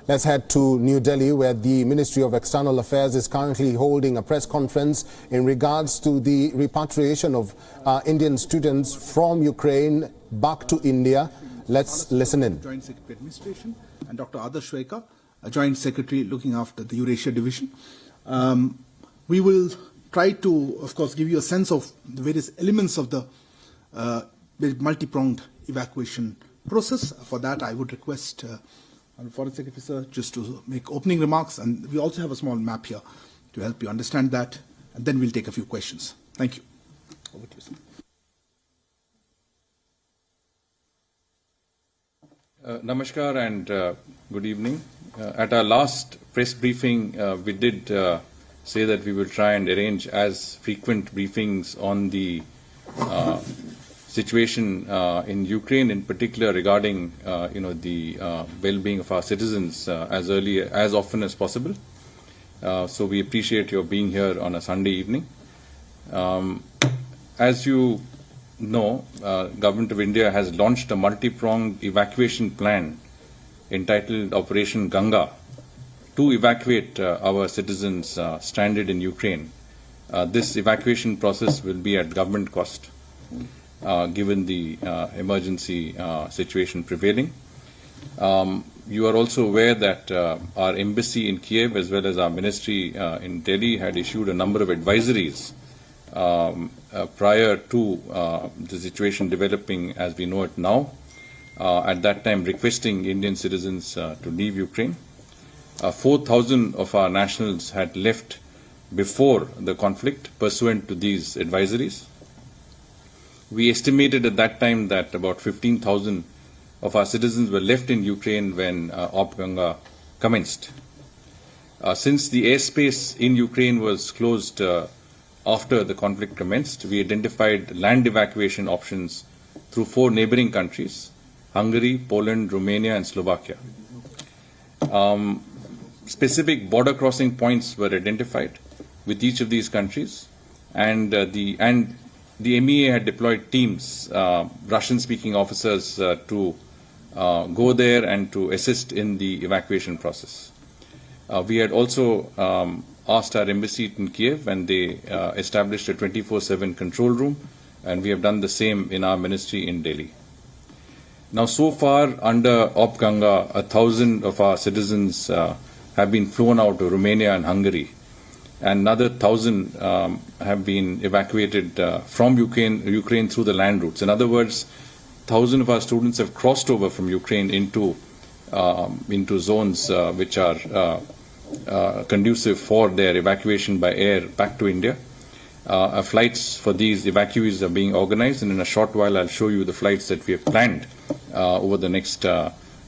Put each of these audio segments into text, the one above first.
Let's head to New Delhi, where the Ministry of External Affairs is currently holding a press conference in regards to the repatriation of Indian students from Ukraine back to India. Let's listen in. Joint Secretary Administration, and Dr. Adarsh Waika, a Joint Secretary looking after the Eurasia Division. We will try to, of course, give you a sense of the various elements of the multi-pronged evacuation process. For that, I would request our Foreign Secretary, sir, just to make opening remarks, and we also have a small map here to help you understand that, and then we'll take a few questions. Thank you. Over to you, sir. Namaskar and good evening. At our last press briefing, we did say that we will try and arrange as frequent briefings on the situation in Ukraine, in particular regarding the well-being of our citizens as often as possible. So we appreciate your being here on a Sunday evening. As you know, Government of India has launched a multi-pronged evacuation plan entitled Operation Ganga to evacuate our citizens stranded in Ukraine. This evacuation process will be at government cost, given the emergency situation prevailing. You are also aware that our embassy in Kiev, as well as our ministry in Delhi, had issued a number of advisories prior to the situation developing as we know it now, at that time requesting Indian citizens to leave Ukraine. 4,000 of our nationals had left before the conflict pursuant to these advisories. We estimated at that time that about 15,000 of our citizens were left in Ukraine when Operation Ganga commenced. Since the airspace in Ukraine was closed after the conflict commenced, we identified land evacuation options through 4 neighboring countries: Hungary, Poland, Romania, and Slovakia. Specific border crossing points were identified with each of these countries, and the MEA had deployed teams, Russian-speaking officers, to go there and to assist in the evacuation process. We had also asked our embassy in Kiev, and they established a 24/7 control room, and we have done the same in our ministry in Delhi. Now, so far, under Op Ganga, 1,000 of our citizens have been flown out to Romania and Hungary, and another 1,000 have been evacuated from Ukraine through the land routes. In other words, 1,000 of our students have crossed over from Ukraine into zones which are conducive for their evacuation by air back to India. Flights for these evacuees are being organized, and in a short while I'll show you the flights that we have planned over the next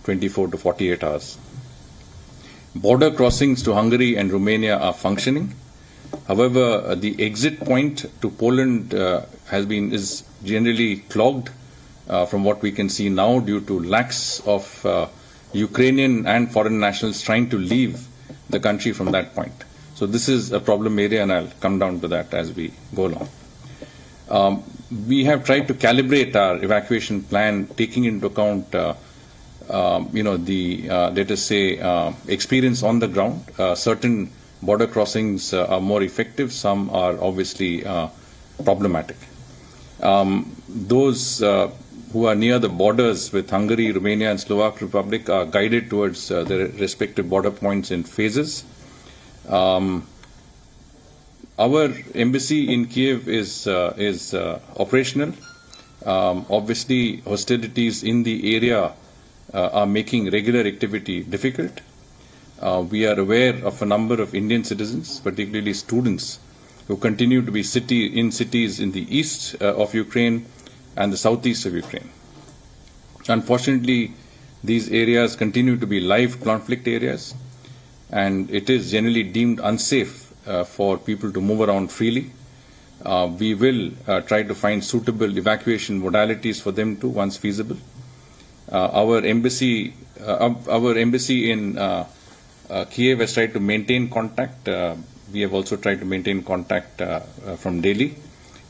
24 to 48 hours. Border crossings to Hungary and Romania are functioning. However, the exit point to Poland is generally clogged from what we can see now due to lacks of Ukrainian and foreign nationals trying to leave the country from that point. So this is a problem area, and I'll come down to that as we go along. We have tried to calibrate our evacuation plan, taking into account let us say, experience on the ground. Certain border crossings are more effective, some are obviously problematic. Those who are near the borders with Hungary, Romania, and Slovak Republic are guided towards their respective border points in phases. Our embassy in Kiev is operational. Obviously, hostilities in the area are making regular activity difficult. We are aware of a number of Indian citizens, particularly students, who continue to be in cities in the east of Ukraine and the southeast of Ukraine. Unfortunately, these areas continue to be live conflict areas, and it is generally deemed unsafe for people to move around freely. We will try to find suitable evacuation modalities for them too, once feasible. Our embassy in Kiev has tried to maintain contact. We have also tried to maintain contact from Delhi,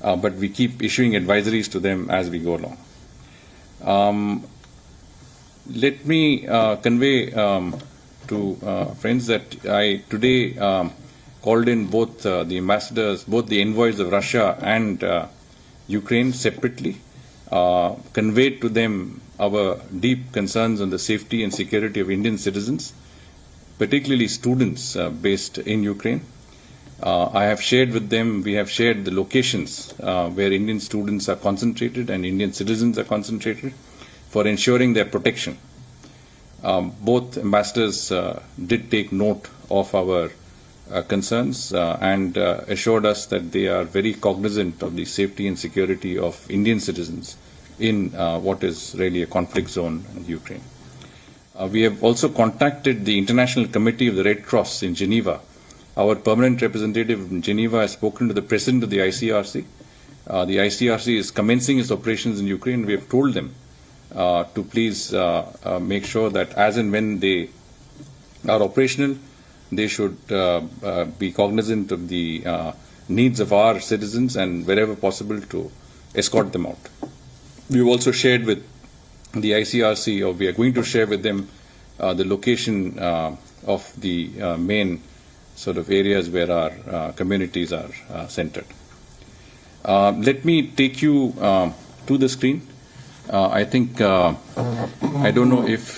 but we keep issuing advisories to them as we go along. Let me convey to to friends that I today called in both the ambassadors, both the envoys of Russia and Ukraine separately, conveyed to them our deep concerns on the safety and security of Indian citizens, particularly students based in Ukraine. I have shared with them, we have shared the locations where Indian students are concentrated and Indian citizens are concentrated for ensuring their protection. Both ambassadors did take note of our concerns and assured us that they are very cognizant of the safety and security of Indian citizens in what is really a conflict zone in Ukraine. We have also contacted the International Committee of the Red Cross in Geneva. Our permanent representative in Geneva has spoken to the president of the ICRC. The ICRC is commencing its operations in Ukraine. We have told them to please make sure that as and when they are operational, they should be cognizant of the needs of our citizens and wherever possible to escort them out. We've also shared with the ICRC, or we are going to share with them, the location of the main sort of areas where our communities are centered. Let me take you to the screen. I think, I don't know if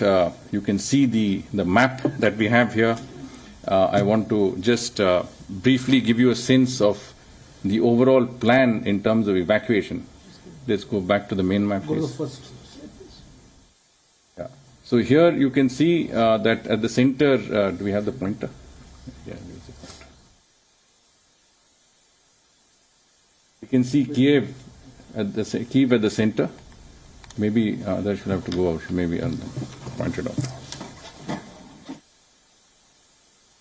you can see the map that we have here. I want to just briefly give you a sense of the overall plan in terms of evacuation. Let's go back to the main map, please. Go to the first slide, please. Yeah. So here you can see that at the center, do we have the pointer? Yeah, there's the pointer. You can see Kiev at the center. Maybe that should have to go out. Maybe I'll point it out.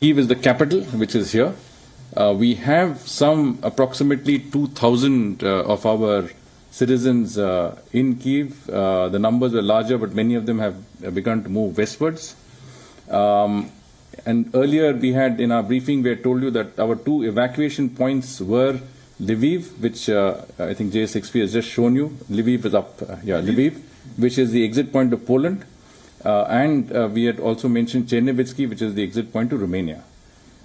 Kiev is the capital, which is here. We have some approximately 2,000 of our citizens in Kiev. The numbers are larger, but many of them have begun to move westwards. And earlier we had, in our briefing, we had told you that our two evacuation points were Lviv, which I think JS6P has just shown you. Lviv is up, Lviv, which is the exit point of Poland. And we had also mentioned Chernivtsi, which is the exit point to Romania.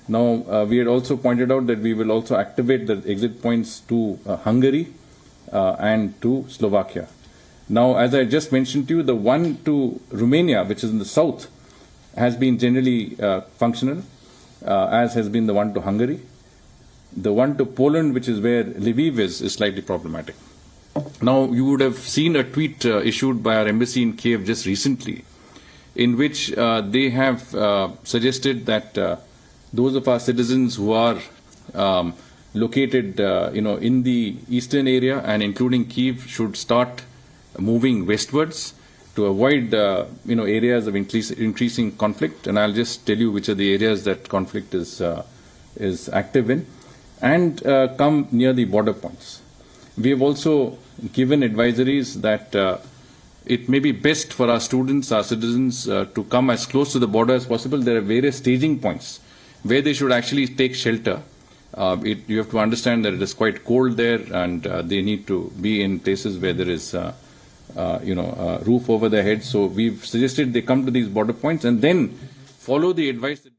Now, we had also pointed out that we will also activate the exit points to Hungary and to Slovakia. Now, as I just mentioned to you, the one to Romania, which is in the south, has been generally functional, as has been the one to Hungary. The one to Poland, which is where Lviv is slightly problematic. Now, you would have seen a tweet issued by our embassy in Kiev just recently, in which they have suggested that those of our citizens who are located, in the eastern area and including Kiev should start moving westwards to avoid, areas of increasing conflict. And I'll just tell you which are the areas that conflict is active in, and come near the border points. We have also given advisories that it may be best for our students, our citizens, to come as close to the border as possible. There are various staging points where they should actually take shelter. You have to understand that it is quite cold there, and they need to be in places where there is, a roof over their heads. So we've suggested they come to these border points and then follow the advice that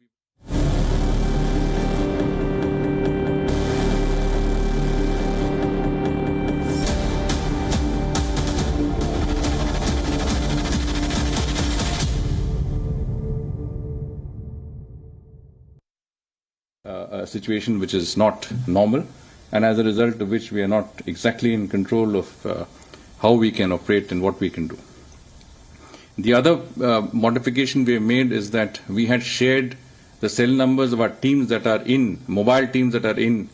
a situation which is not normal, and as a result of which we are not exactly in control of how we can operate and what we can do. The other modification we have made is that we had shared the cell numbers of our teams that are in, mobile teams that are in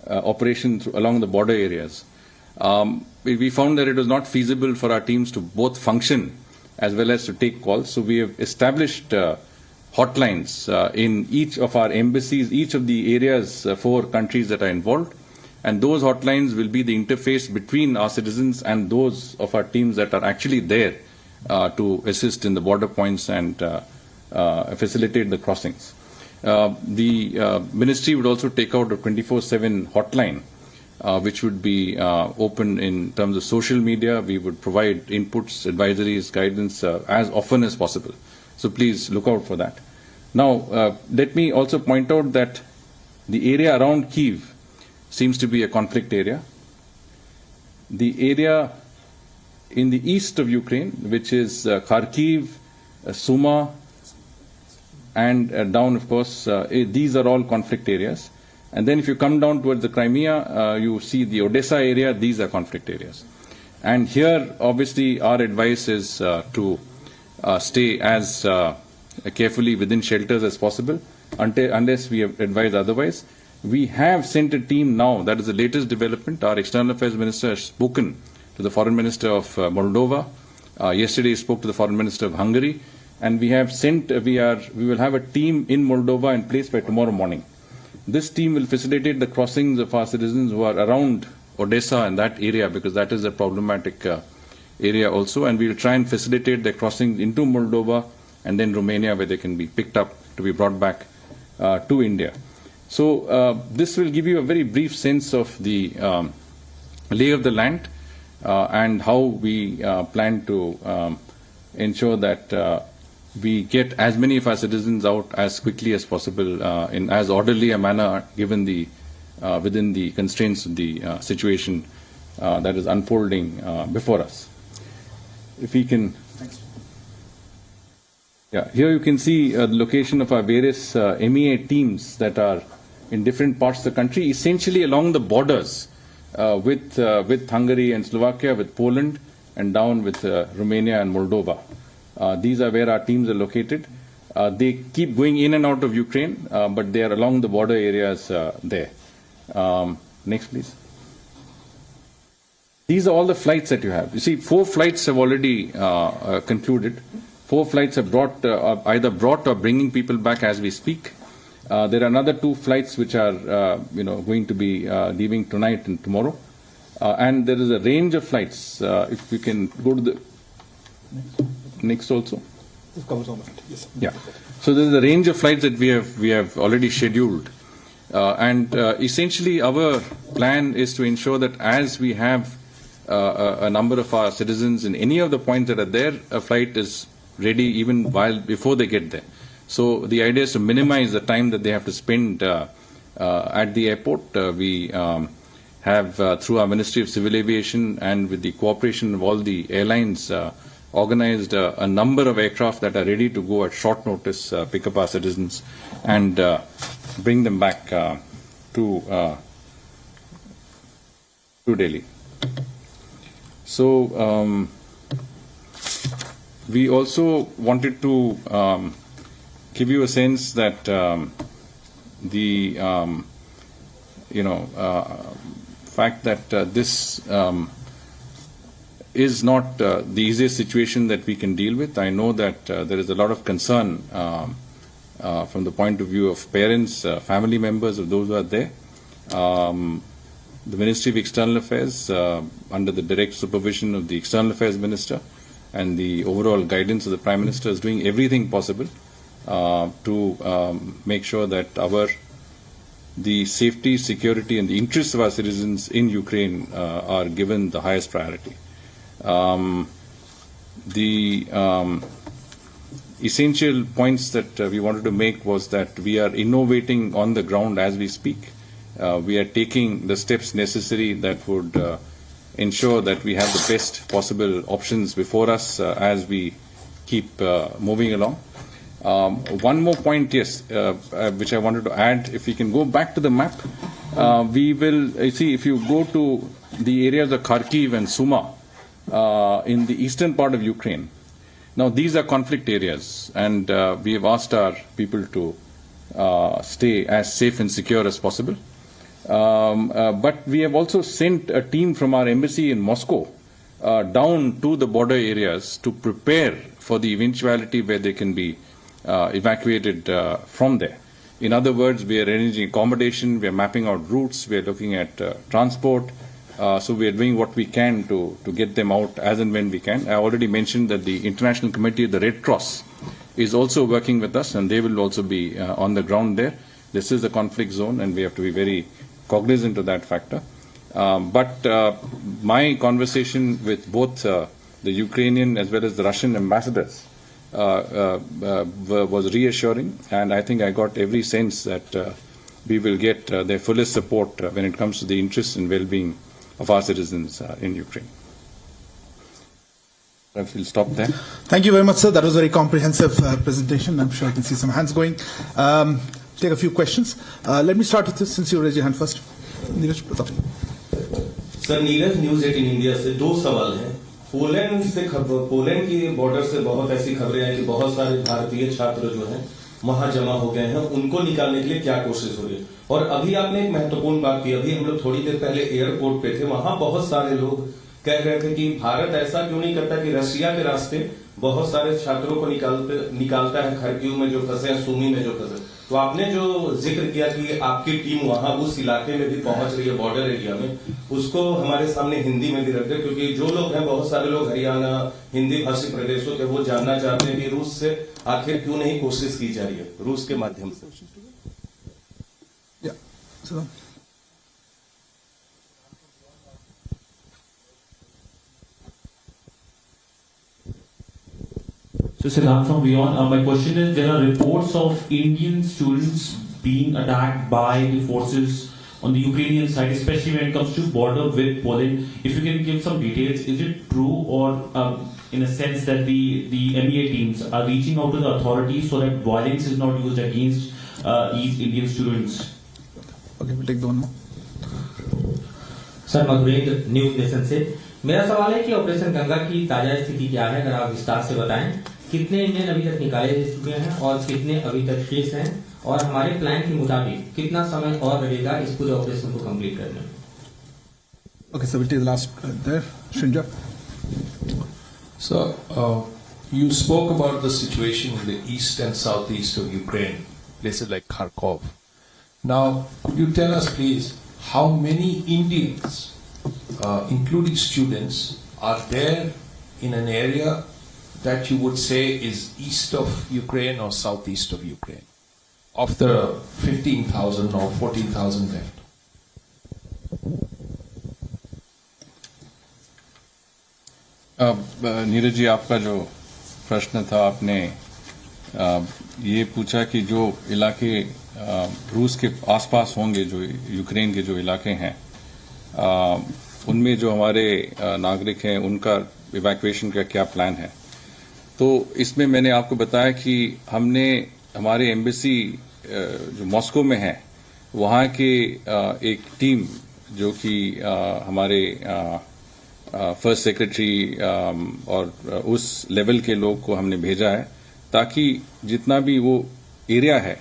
operations along the border areas. We found that it was not feasible for our teams to both function as well as to take calls, so we have established hotlines in each of our embassies, each of the areas, 4 countries that are involved. And those hotlines will be the interface between our citizens and those of our teams that are actually there to assist in the border points and facilitate the crossings. The ministry would also take out a 24/7 hotline, which would be open in terms of social media. We would provide inputs, advisories, guidance as often as possible. So please look out for that. Now, let me also point out that the area around Kyiv seems to be a conflict area. The area in the east of Ukraine, which is Kharkiv, Suma, and down, of course, these are all conflict areas. And then if you come down towards the Crimea, you see the Odessa area, these are conflict areas. And here, obviously, our advice is to stay as carefully within shelters as possible, unless we have advised otherwise. We have sent a team now, that is the latest development. Our External Affairs Minister has spoken to the Foreign Minister of Moldova. Yesterday he spoke to the Foreign Minister of Hungary. And we have sent, we will have a team in Moldova in place by tomorrow morning. This team will facilitate the crossings of our citizens who are around Odessa and that area, because that is a problematic area also. And we will try and facilitate their crossings into Moldova and then Romania, where they can be picked up to be brought back to India. So this will give you a very brief sense of the lay of the land and how we plan to ensure that we get as many of our citizens out as quickly as possible in as orderly a manner, given the within the constraints of the situation that is unfolding before us. If we can. Thanks. Yeah, here you can see the location of our various MEA teams that are in different parts of the country, essentially along the borders with Hungary and Slovakia, with Poland, and down with Romania and Moldova. These are where our teams are located. They keep going in and out of Ukraine, but they are along the border areas there. Next, please. These are all the flights that you have. You see, 4 flights have already concluded. 4 flights have either brought or bringing people back as we speak. There are another 2 flights which are, going to be leaving tonight and tomorrow. And there is a range of flights. If we can go to the next also. It covers all of it. Yes, sir. Yeah. So there is a range of flights that we have already scheduled. And essentially our plan is to ensure that as we have a number of our citizens in any of the points that are there, a flight is ready even before they get there. So the idea is to minimize the time that they have to spend at the airport. We have, through our Ministry of Civil Aviation and with the cooperation of all the airlines, organized a number of aircraft that are ready to go at short notice, pick up our citizens and bring them back to Delhi. So we also wanted to give you a sense that the fact that this is not the easiest situation that we can deal with. I know that there is a lot of concern from the point of view of parents, family members of those who are there. The Ministry of External Affairs, under the direct supervision of the External Affairs Minister and the overall guidance of the Prime Minister, is doing everything possible to make sure that the safety, security and the interests of our citizens in Ukraine are given the highest priority. The essential points that we wanted to make was that we are innovating on the ground as we speak. We are taking the steps necessary that would ensure that we have the best possible options before us as we keep moving along. One more point, yes, which I wanted to add. If we can go back to the map, we will see if you go to the areas of Kharkiv and Suma in the eastern part of Ukraine. Now, these are conflict areas, and we have asked our people to stay as safe and secure as possible. But we have also sent a team from our embassy in Moscow down to the border areas to prepare for the eventuality where they can be evacuated from there. In other words, we are arranging accommodation, we are mapping out routes, we are looking at transport. So we are doing what we can to get them out as and when we can. I already mentioned that the International Committee of the Red Cross is also working with us, and they will also be on the ground there. This is a conflict zone, and we have to be very cognizant of that factor. But my conversation with both the Ukrainian as well as the Russian ambassadors was reassuring, and I think I got every sense that we will get their fullest support when it comes to the interests and well-being of our citizens in Ukraine. I will stop there. Thank you very much, sir. That was a very comprehensive presentation. I'm sure I can see some hands going. Take a few questions. Let me start with this, since you raised your hand first. Neeraj, Pratap. Sir Neeraj news 18 India से दो सवाल हैं। Poland की border से बहुत ऐसी खबरें हैं कि बहुत सारे भारतीय छात्र जो हैं वहां जमा हो गए हैं, उनको निकालने के लिए क्या कोशिश हो रही है? और अभी आपने एक महत्वपूर्ण बात की, अभी हम लोग थोड़ी देर पहले एयरपोर्ट पे थे, वहां बहुत सारे लोग कह रहे थे कि भारत ऐसा क्यों नहीं करता कि रशिया के रास्ते बहुत सारे छात्रों को निकालता है, खरक्यू में जो फंसे हैं, सूमी में जो फंसे। तो आपने जो जिक्र किया कि आपकी टीम वहां उस इलाके में भी पहुंच रही है, बॉर्डर एरिया में, उसको हमारे सामने हिंदी में भी रख दे, क्योंकि जो लोग हैं, बहुत सारे लोग हरियाणा हिंदी भाषी प्रदेशों के, वो जानना चाहते हैं कि रूस से आखिर क्यों नहीं कोशिश की जा रही है, रूस के माध्यम से। So, Siddharth from WION, my question is, there are reports of Indian students being attacked by the forces on the Ukrainian side, especially when it comes to border with Poland. If you can give some details, is it true, or in a sense that the MEA teams are reaching out to the authorities so that violence is not used against these Indian students? Okay, we'll take one more. Sir, Madhurendra, news nation से। मेरा सवाल है कि operation Ganga की ताजा स्थिति क्या है, अगर आप विस्तार से बताएं। कितने इंडियन अभी तक निकाले जा चुके हैं और कितने अभी तक शेष हैं, और हमारे प्लान के मुताबिक कितना समय और लगेगा इस पूरे ऑपरेशन को कंप्लीट करने में? Okay, so we'll take the last there. Shinja. So, you spoke about the situation in the east and southeast of Ukraine, places like Kharkov. Now, could you tell us, please, how many Indians, including students, are there in an area that you would say is east of Ukraine or southeast of Ukraine, of the 15,000 or 14,000 left? Neeraj ji, आपका जो प्रश्न था, आपने ये पूछा कि जो इलाके रूस के आसपास होंगे, जो यूक्रेन के जो इलाके हैं, उनमें जो हमारे नागरिक हैं, उनका इवैक्यूएशन का क्या प्लान है। तो इसमें मैंने आपको बताया कि हमने हमारे एम्बेसी जो मॉस्को में है, वहाँ के एक टीम जो कि हमारे फर्स्ट सेक्रेटरी और उस लेवल के लोग को हमने भेजा है, ताकि जितना भी वो एरिया है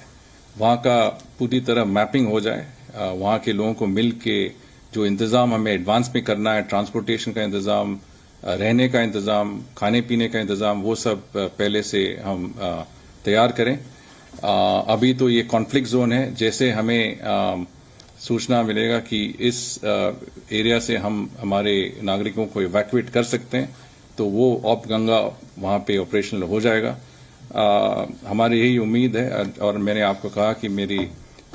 वहाँ का पूरी तरह मैपिंग हो जाए, वहाँ के लोगों को मिल के जो इंतज़ाम हमें एडवांस में करना है, ट्रांसपोर्टेशन का इंतज़ाम, रहने का इंतज़ाम, खाने पीने का इंतज़ाम, वो सब पहले से हम तैयार करें। अभी तो ये कॉन्फ्लिक्ट जोन है, जैसे हमें सूचना मिलेगा कि इस एरिया से हम हमारे नागरिकों को इवैक्यूएट कर सकते हैं, तो वो ऑप गंगा वहाँ पे ऑपरेशनल हो जाएगा। हमारी यही उम्मीद है, और मैंने आपको कहा कि मेरी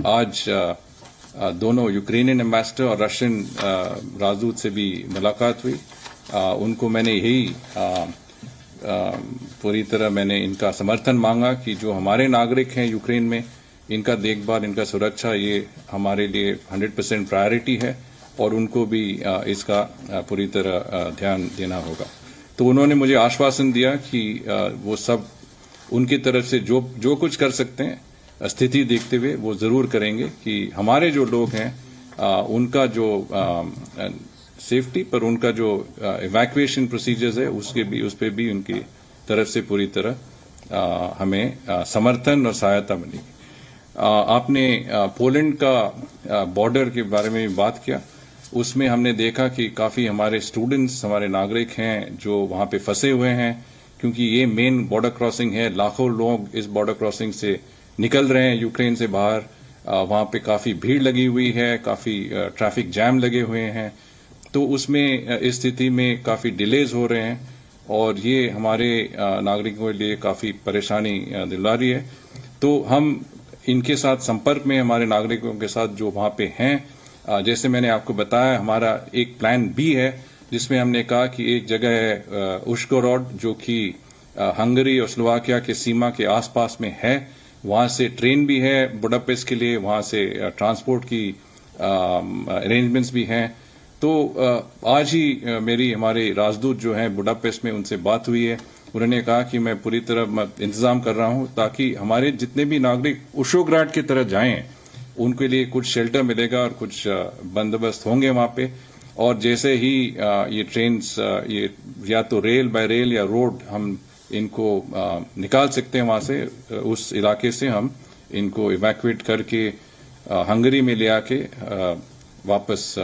आज दोनों यूक्रेनियन एम्बेसडर और रशियन राजदूत से भी मुलाकात हुई। उनको मैंने यही पूरी तरह मैंने इनका समर्थन मांगा कि जो हमारे नागरिक हैं यूक्रेन में, इनका देखभाल, इनका सुरक्षा, ये हमारे लिए 100% प्रायोरिटी है, और उनको भी इसका पूरी तरह ध्यान देना होगा। तो उन्होंने मुझे आश्वासन दिया कि वो सब उनकी तरफ से जो कुछ कर सकते हैं स्थिति देखते हुए वो जरूर करेंगे, कि हमारे जो लोग हैं उनका जो सेफ्टी पर उनका जो इवैक्यूएशन प्रोसीजर्स है उस पे भी उनकी तरफ से पूरी तरह हमें समर्थन और सहायता मिलेगी। आपने पोलैंड का बॉर्डर के बारे में भी बात किया, उसमें हमने देखा कि काफ़ी हमारे स्टूडेंट्स, हमारे नागरिक हैं जो वहाँ पे फंसे हुए हैं, क्योंकि ये मेन बॉर्डर क्रॉसिंग है। लाखों लोग इस बॉर्डर क्रॉसिंग से निकल रहे हैं यूक्रेन से बाहर। वहाँ पे काफ़ी भीड़ लगी हुई है, काफ़ी ट्रैफिक जैम लगे हुए हैं, तो उसमें इस स्थिति में काफ़ी डिलेज हो रहे हैं, और ये हमारे नागरिकों के लिए काफ़ी परेशानी दिला रही है। तो हम इनके साथ संपर्क में, हमारे नागरिकों के साथ जो वहाँ पे हैं, जैसे मैंने आपको बताया, हमारा एक प्लान भी है जिसमें हमने कहा कि एक जगह है उश्कोरोड, जो कि हंगरी और स्लोवाकिया के सीमा के आसपास में है। वहां से ट्रेन भी है बुडापेस्ट के लिए, वहां से ट्रांसपोर्ट की अरेंजमेंट्स भी हैं। तो आज ही मेरी हमारे राजदूत जो हैं बुडापेस्ट में, उनसे बात हुई है। उन्होंने कहा कि मैं पूरी तरह इंतजाम कर रहा हूं ताकि हमारे जितने भी नागरिक उशोग्राड की तरह जाएं उनके लिए कुछ शेल्टर मिलेगा और कुछ बंदोबस्त होंगे वहां पे। और जैसे ही ये ट्रेन्स ये या तो रेल बाय रेल या रोड हम इनको निकाल सकते हैं वहां से, उस इलाके से हम इनको इवैक्यूएट करके हंगरी में ले आके वापस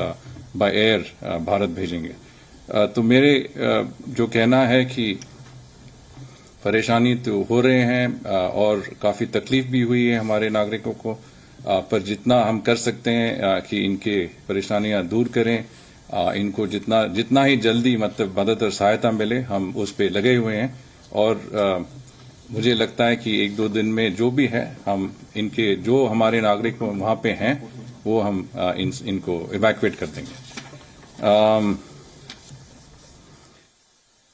बाय एयर भारत भेजेंगे। तो मेरे जो कहना है कि परेशानी तो हो रहे हैं और काफी तकलीफ भी हुई है हमारे नागरिकों को, पर जितना हम कर सकते हैं कि इनके परेशानियां दूर करें, इनको जितना ही जल्दी मतलब मदद और सहायता मिले, हम उस पे लगे हुए हैं। और मुझे लगता है कि 1-2 दिन में जो भी है, हम इनके जो हमारे नागरिक वहां पे हैं वो हम इनको इवैक्यूएट कर देंगे।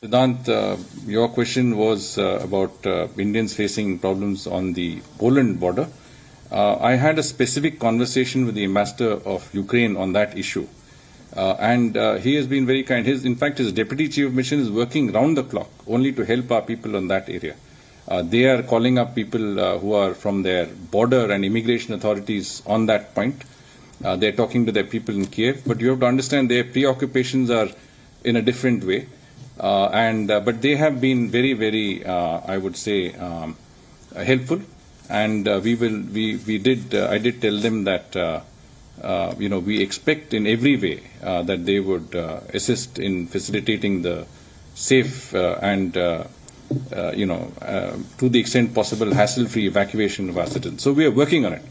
Siddhant, your question was about Indians facing problems on the Poland border. I had a specific conversation with the ambassador of Ukraine on that issue. And he has been very kind. In fact, his deputy chief of mission is working round the clock only to help our people on that area. They are calling up people who are from their border and immigration authorities on that point. They're talking to their people in Kiev. But you have to understand their preoccupations are in a different way. But they have been very, very, I would say, helpful. And I did tell them that, we expect in every way that they would assist in facilitating the safe and, to the extent possible, hassle-free evacuation of our citizens. So we are working on it.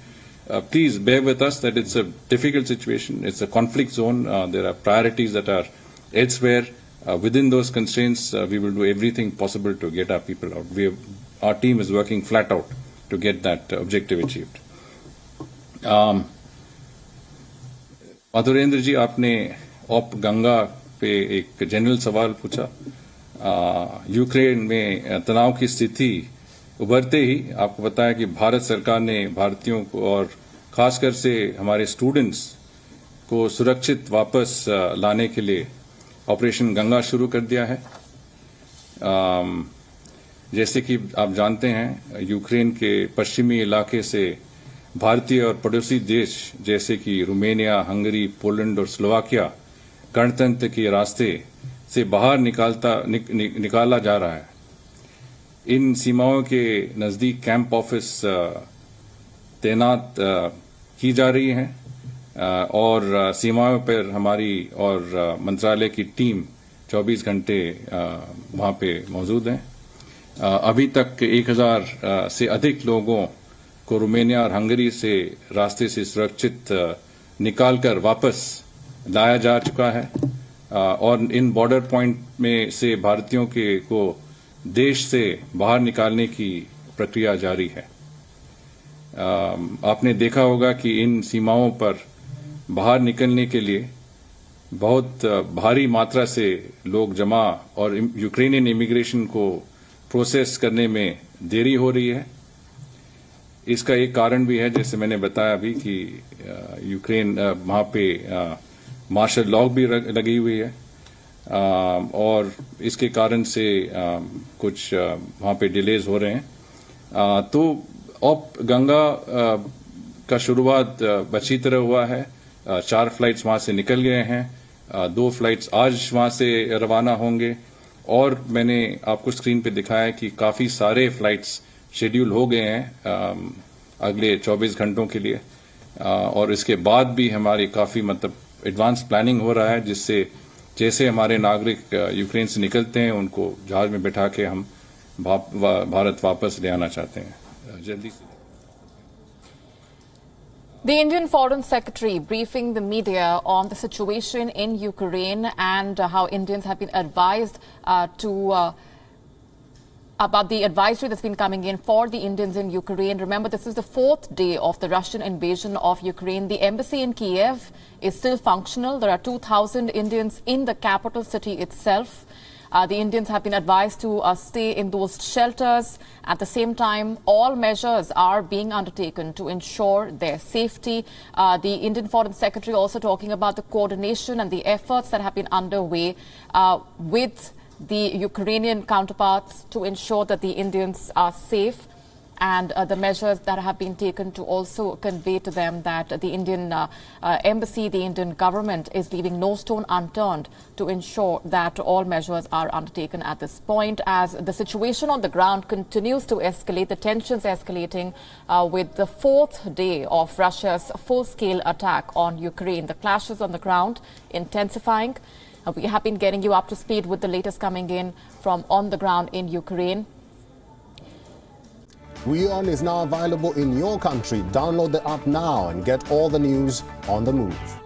Please bear with us that it's a difficult situation. It's a conflict zone. There are priorities that are elsewhere. Within those constraints, we will do everything possible to get our people out. Our team is working flat out to get that objective achieved. माधुरेंद्र जी, आपने op Ganga पे एक general सवाल पूछा। Ukraine में तनाव की स्थिति उभरते ही आपको बताया कि भारत सरकार ने भारतीयों को और खासकर से हमारे स्टूडेंट्स को सुरक्षित वापस लाने के लिए ऑपरेशन गंगा शुरू कर दिया है। जैसे कि आप जानते हैं, यूक्रेन के पश्चिमी इलाके से भारतीय और पड़ोसी देश जैसे कि रोमानिया, हंगरी, पोलैंड और स्लोवाकिया गणतंत्र के रास्ते से बाहर निकाला जा रहा है। इन सीमाओं के नजदीक कैंप ऑफिस तैनात की जा रही हैं और सीमाओं पर हमारी और मंत्रालय की टीम 24 घंटे वहां पे मौजूद हैं। अभी तक 1000 से अधिक लोगों को रोमानिया और हंगरी से रास्ते से सुरक्षित निकालकर वापस लाया जा चुका है और इन बॉर्डर पॉइंट में से भारतीयों को देश से बाहर निकालने की प्रक्रिया जारी है। आपने देखा होगा कि इन सीमाओं पर बाहर निकलने के लिए बहुत भारी मात्रा से लोग जमा और यूक्रेनियन इमिग्रेशन को प्रोसेस करने में देरी हो रही है। इसका एक कारण भी है, जैसे मैंने बताया अभी, कि यूक्रेन वहां पे मार्शल लॉ भी लगी हुई है और इसके कारण से कुछ वहां पे डिलेज हो रहे हैं। तो ऑप गंगा का शुरुआत अच्छी तरह हुआ है। 4 फ्लाइट्स वहां से निकल गए हैं, 2 फ्लाइट्स आज वहां से रवाना होंगे और मैंने आपको स्क्रीन पे दिखाया कि काफी सारे फ्लाइट्स शेड्यूल हो गए हैं अगले 24 घंटों के लिए और इसके बाद भी हमारी काफी एडवांस प्लानिंग हो रहा है, जिससे जैसे हमारे नागरिक यूक्रेन से निकलते हैं उनको जहाज में बैठा के हम भारत वापस ले आना चाहते हैं जल्दी से। The Indian Foreign Secretary briefing the media on the situation in Ukraine and how Indians have been advised about the advisory that's been coming in for the Indians in Ukraine. Remember, this is the 4th day of the Russian invasion of Ukraine. The embassy in Kiev is still functional. There are 2,000 Indians in the capital city itself. The Indians have been advised to stay in those shelters. At the same time, all measures are being undertaken to ensure their safety. The Indian Foreign Secretary also talking about the coordination and the efforts that have been underway with the Ukrainian counterparts to ensure that the Indians are safe, and the measures that have been taken to also convey to them that the Indian embassy, the Indian government is leaving no stone unturned to ensure that all measures are undertaken at this point. As the situation on the ground continues to escalate, the tensions escalating with the fourth day of Russia's full-scale attack on Ukraine, the clashes on the ground intensifying. We have been getting you up to speed with the latest coming in from on the ground in Ukraine. WION is now available in your country. Download the app now and get all the news on the move.